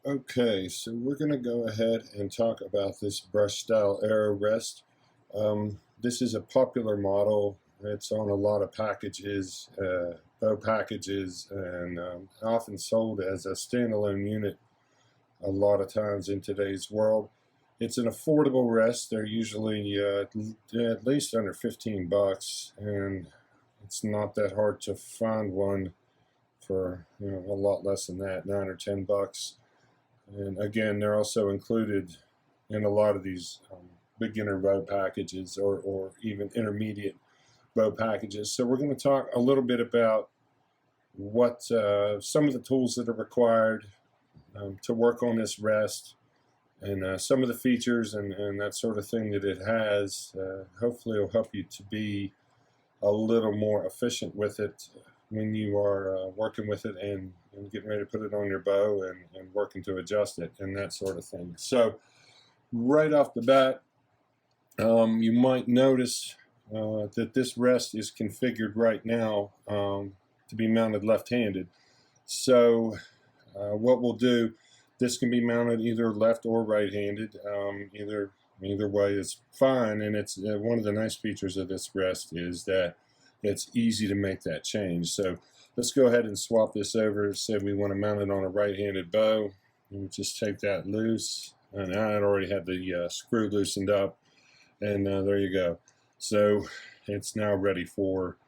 Okay, so we're going to go ahead and talk about this brush style arrow rest. This is a popular model. It's on a lot of packages, bow packages, and often sold as a standalone unit a lot of times in today's world. It's an affordable rest. They're usually at least under 15 bucks, and it's not that hard to find one for a lot less than that, 9 or 10 bucks. And again, they're also included in a lot of these beginner bow packages or even intermediate bow packages. So we're going to talk a little bit about what some of the tools that are required to work on this rest, and some of the features and that sort of thing that it has. Hopefully it'll help you to be a little more efficient with it when you are working with it and getting ready to put it on your bow and working to adjust it and that sort of thing. So right off the bat, you might notice that this rest is configured right now to be mounted left-handed. So what we'll do, this can be mounted either left or right-handed. Either way is fine, and it's one of the nice features of this rest is that it's easy to make that change. So let's go ahead and swap this over. Say we want to mount it on a right-handed bow. And just take that loose, and I had already had the screw loosened up, and there you go. So it's now ready for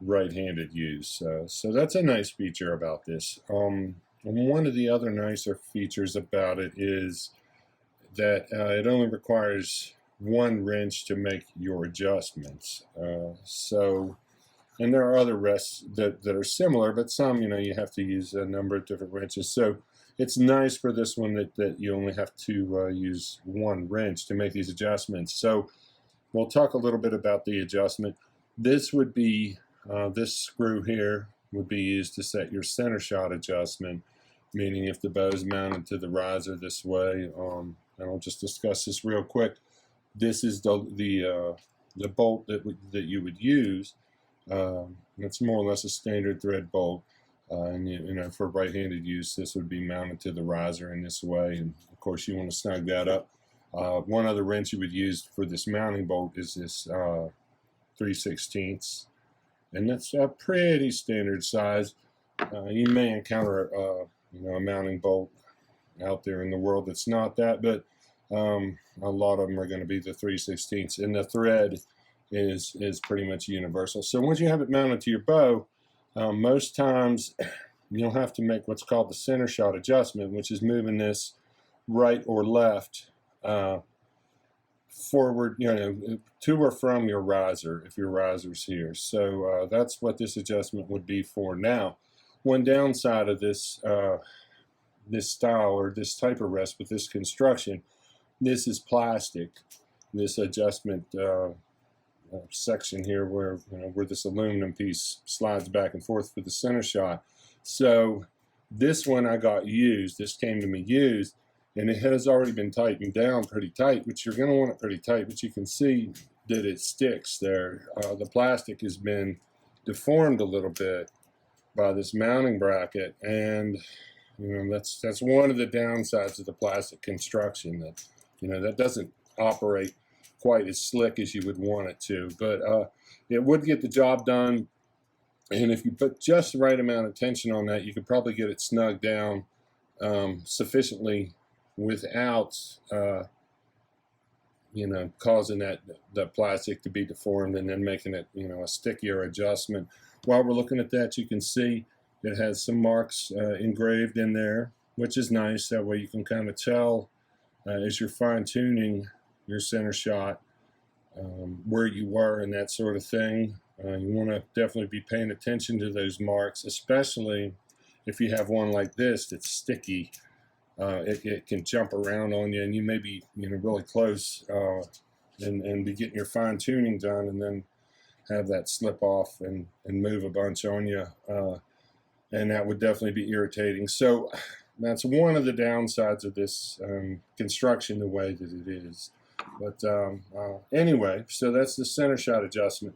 right-handed use. So that's a nice feature about this. And one of the other nicer features about it is that it only requires one wrench to make your adjustments. And there are other rests that are similar, but some, you have to use a number of different wrenches. So it's nice for this one that you only have to use one wrench to make these adjustments. So we'll talk a little bit about the adjustment. This would be, this screw here would be used to set your center shot adjustment, meaning if the bow is mounted to the riser this way, and I'll just discuss this real quick. This is the bolt that you would use. It's more or less a standard thread bolt, and for right-handed use, this would be mounted to the riser in this way. And of course, you want to snug that up. One other wrench you would use for this mounting bolt is this 3/16, and that's a pretty standard size. You may encounter a mounting bolt out there in the world that's not that, but a lot of them are going to be the 3/16, and the thread is pretty much universal. So once you have it mounted to your bow, most times you'll have to make what's called the center shot adjustment, which is moving this right or left, forward, to or from your riser, if your riser's here. So that's what this adjustment would be for. Now, one downside of this this style or this type of rest with this construction, this is plastic. This adjustment section here where this aluminum piece slides back and forth for the center shot. So this one I got used, this came to me used, and it has already been tightened down pretty tight, which you're going to want it pretty tight, but you can see that it sticks there. The plastic has been deformed a little bit by this mounting bracket, and that's one of the downsides of the plastic construction, that that doesn't operate quite as slick as you would want it to, but it would get the job done. And if you put just the right amount of tension on that, you could probably get it snugged down sufficiently without causing the plastic to be deformed and then making it a stickier adjustment. While we're looking at that, you can see it has some marks engraved in there, which is nice. That way you can kind of tell as you're fine-tuning your center shot where you were and that sort of thing. You want to definitely be paying attention to those marks, especially if you have one like this that's sticky. It can jump around on you, and you may be really close and be getting your fine-tuning done, and then have that slip off and move a bunch on you, and that would definitely be irritating. So that's one of the downsides of this construction, the way that it is. But anyway, so that's the center shot adjustment.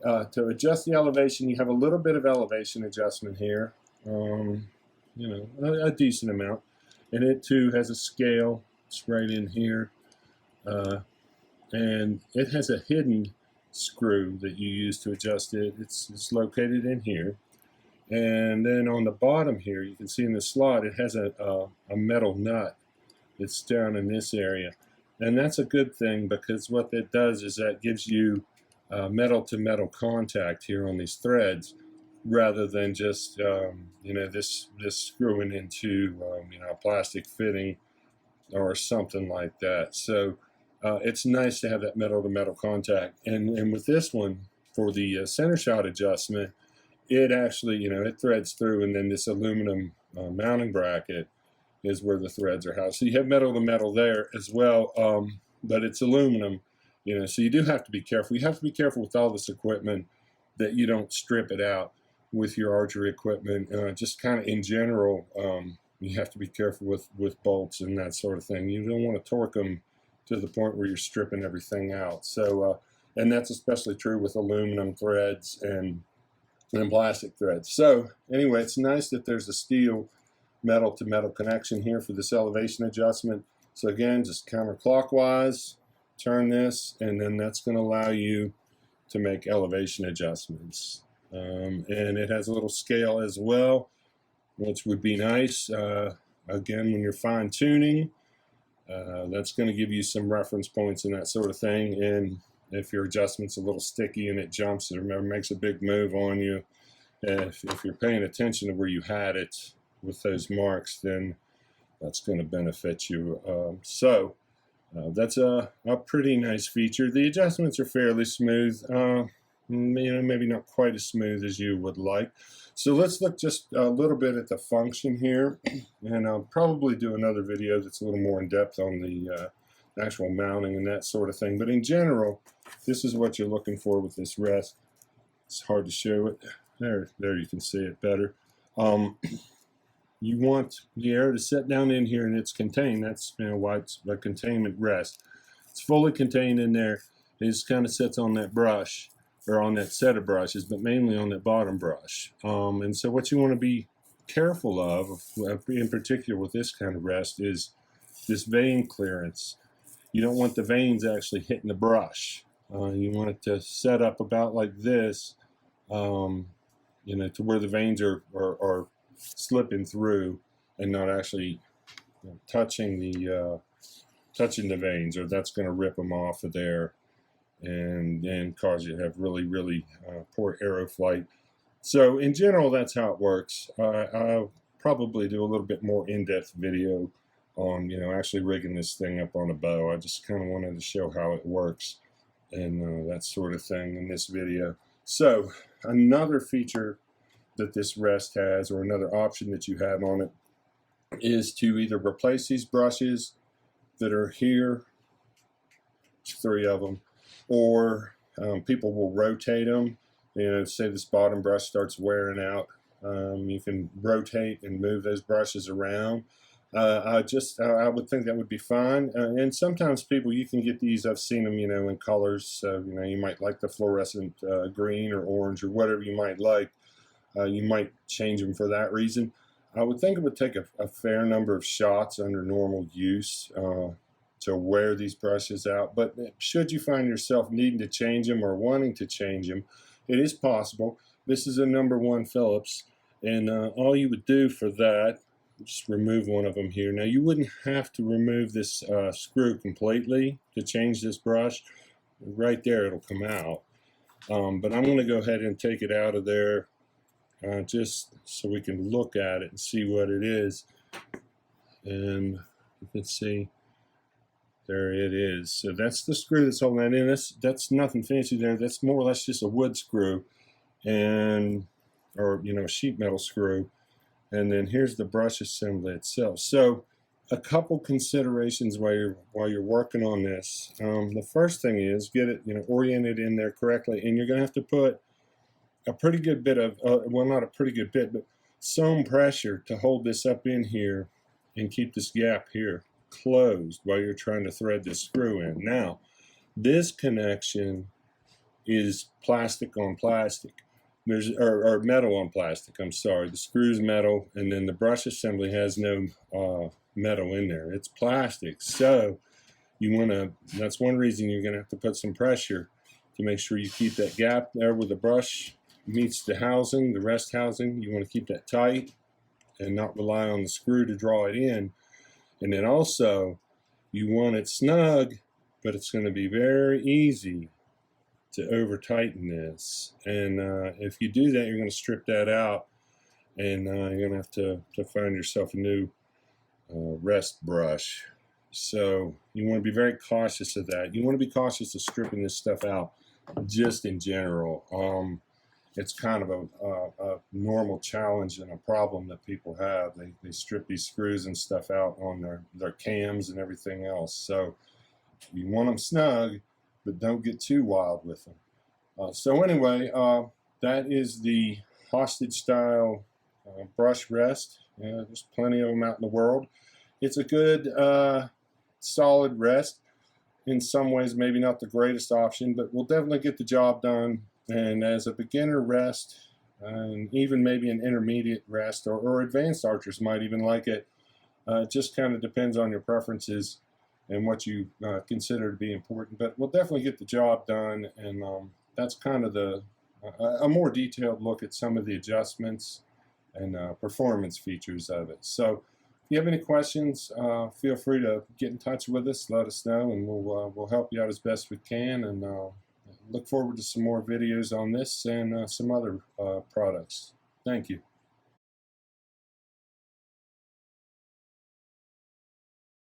To adjust the elevation, you have a little bit of elevation adjustment here, a decent amount. and it too has a scale. It's right in here, and it has a hidden screw that you use to adjust it. It's located in here, and then on the bottom here, you can see in the slot, it has a metal nut. It's down in this area, and that's a good thing, because what that does is that gives you metal to metal contact here on these threads, rather than just this screwing into a plastic fitting or something like that. So it's nice to have that metal to metal contact, and with this one, for the center shot adjustment, it actually it threads through, and then this aluminum mounting bracket is where the threads are housed. So you have metal to metal there as well, but it's aluminum, so you do have to be careful. You have to be careful with all this equipment that you don't strip it out with your archery equipment. Just kind of in general, you have to be careful with bolts and that sort of thing. You don't want to torque them to the point where you're stripping everything out. So, and that's especially true with aluminum threads and plastic threads. So anyway, it's nice that there's a steel metal to metal connection here for this elevation adjustment. So again, just counterclockwise, turn this, and then that's going to allow you to make elevation adjustments. And it has a little scale as well, which would be nice. Again, when you're fine tuning, that's going to give you some reference points and that sort of thing. And if your adjustment's a little sticky and it jumps or makes a big move on you, if you're paying attention to where you had it with those marks, then that's going to benefit you. That's a pretty nice feature. The adjustments are fairly smooth, maybe not quite as smooth as you would like. So let's look just a little bit at the function here, and I'll probably do another video that's a little more in depth on the actual mounting and that sort of thing. But in general, this is what you're looking for with this rest. It's hard to show it. There you can see it better. You want the air to set down in here, and it's contained. That's why it's a containment rest. It's fully contained in there. It just kind of sits on that brush, or on that set of brushes, but mainly on that bottom brush. And so what you want to be careful of, in particular with this kind of rest, is this vein clearance. You don't want the veins actually hitting the brush. You want it to set up about like this, to where the veins are slipping through and not actually touching the veins, or that's going to rip them off of there and cause you to have really poor arrow flight. So in general, that's how it works. I'll probably do a little bit more in-depth video on actually rigging this thing up on a bow. I just kind of wanted to show how it works and that sort of thing in this video. So another feature that this rest has, or another option that you have on it, is to either replace these brushes that are here, 3 of them, or people will rotate them. Say this bottom brush starts wearing out, you can rotate and move those brushes around. I would think that would be fine. And sometimes people, you can get these, I've seen them, in colors. So, you might like the fluorescent green or orange or whatever you might like. You might change them for that reason. I would think it would take a fair number of shots under normal use to wear these brushes out. But should you find yourself needing to change them or wanting to change them, it is possible. This is a #1 Phillips, and all you would do for that, just remove one of them here. Now, you wouldn't have to remove this screw completely to change this brush. Right there, it'll come out. But I'm going to go ahead and take it out of there just so we can look at it and see what it is. And you can see, there it is. So that's the screw that's holding that in. That's nothing fancy there. That's more or less just a wood screw, or a sheet metal screw. And then here's the brush assembly itself. So a couple considerations while you're working on this. The first thing is get it oriented in there correctly, and you're going to have to put a pretty good bit of well, not a pretty good bit, but some pressure to hold this up in here and keep this gap here closed while you're trying to thread this screw in. Now, this connection is plastic on plastic. Or metal on plastic, I'm sorry. The screw's metal, and then the brush assembly has no metal in there. It's plastic. So you want to, that's one reason you're going to have to put some pressure to make sure you keep that gap there where the brush meets the housing, the rest housing. You want to keep that tight and not rely on the screw to draw it in. And then also you want it snug, but it's going to be very easy to over tighten this. And if you do that, you're going to strip that out, and you're going to have to find yourself a new rest brush. So you want to be very cautious of that. You want to be cautious of stripping this stuff out just in general. It's kind of a normal challenge and a problem that people have. They strip these screws and stuff out on their cams and everything else. So you want them snug, but don't get too wild with them. So anyway, that is the hostage style brush rest. There's plenty of them out in the world. It's a good solid rest. In some ways, maybe not the greatest option, but will definitely get the job done. And as a beginner rest, and even maybe an intermediate rest, or advanced archers might even like it. It just kind of depends on your preferences and what you consider to be important. But we'll definitely get the job done, and that's kind of a more detailed look at some of the adjustments and performance features of it. So if you have any questions, feel free to get in touch with us, let us know, and we'll help you out as best we can. And look forward to some more videos on this and some other products. Thank you.